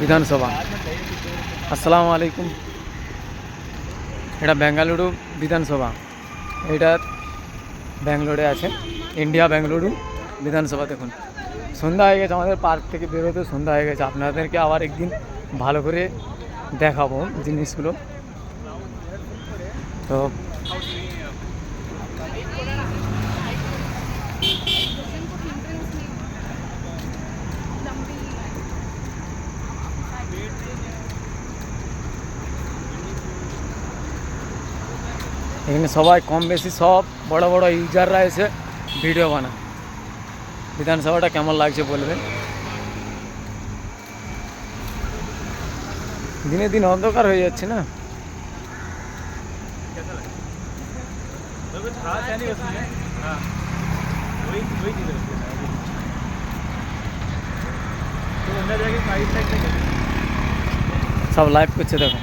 বিধানসভা। আসসালামু আলাইকুম। এটা বেঙ্গালুরু বিধানসভা। এটা ব্যাঙ্গালোরে আছে, ইন্ডিয়া বেঙ্গালুরু বিধানসভা। দেখুন সন্ধ্যা হয়ে গেছে, আমাদের পার্ক থেকে বেরোতে সন্ধ্যা হয়ে গেছে। আপনাদেরকে আবার একদিন ভালো করে দেখাবো জিনিসগুলো। তো এখানে সবাই কম বেশি সব বড় বড় ইউজাররা এসে ভিডিও বানায়। বিধানসভাটা কেমন লাগছে বলবেন। দিনে দিন অন্ধকার হয়ে যাচ্ছে না। সব লাইভ করছে, দেখো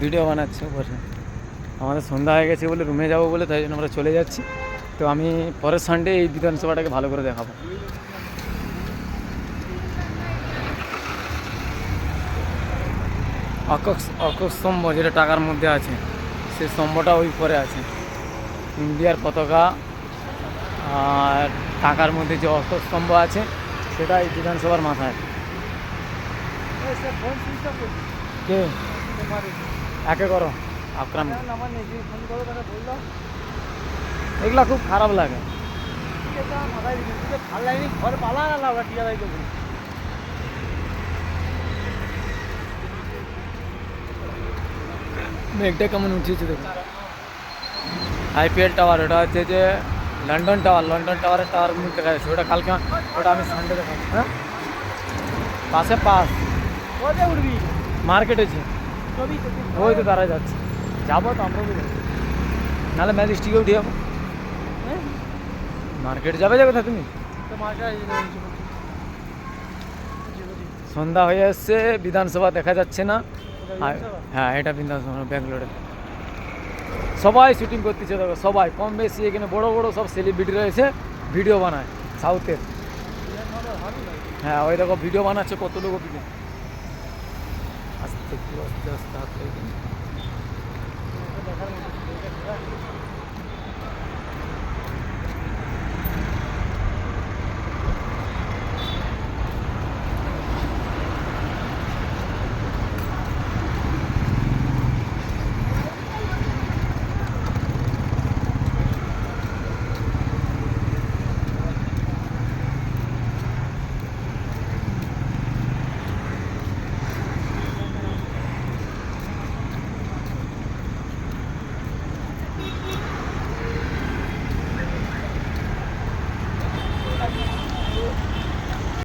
ভিডিও বানাচ্ছে বসে। আমাদের সন্ধ্যা হয়ে গেছে বলে রুমে যাবো বলে, তাই জন্য আমরা চলে যাচ্ছি। তো আমি পরের সানডে এই বিধানসভাটাকে ভালো করে দেখাবো। অশোক স্তম্ভ যেটা টাকার মধ্যে আছে, সে স্তম্ভটা ওই পরে আছে। ইন্ডিয়ার পতাকা আর টাকার মধ্যে যে অশোক স্তম্ভ আছে সেটা এই বিধানসভার মাথায়। কে একে করো আক্রাম, এগুলা খুব খারাপ লাগে। মেঘটা কেমন উঠেছে দেখুন। আইপিএল টাওয়ার, ওটা হচ্ছে যে লন্ডন টাওয়ার। লন্ডন টাওয়ারের টাওয়ার মুখ দেখা যাচ্ছে, ওটা কালকে, ওটা আমি সানডে দেখাবো। হ্যাঁ পাশে পাস উঠবি মার্কেট আছে, ওই তো তারা যাচ্ছে, যাবো তো আমরা, নাহলে ম্যাজিস্ট্রিকে উঠে যাবো। মার্কেট যাবে কোথায় তুমি? সন্ধ্যা হয়ে আসছে, বিধানসভা দেখা যাচ্ছে না। হ্যাঁ এটা বিধানসভা ব্যাঙ্গালোরে। সবাই শুটিং করতেছে, দেখো সবাই কম বেশি। এখানে বড় বড় সব সেলিব্রিটিরা এসে ভিডিও বানায় সাউথের। হ্যাঁ ওই দেখো ভিডিও বানাচ্ছে কত লোক। আস্তে আস্তে আস্তে আস্তে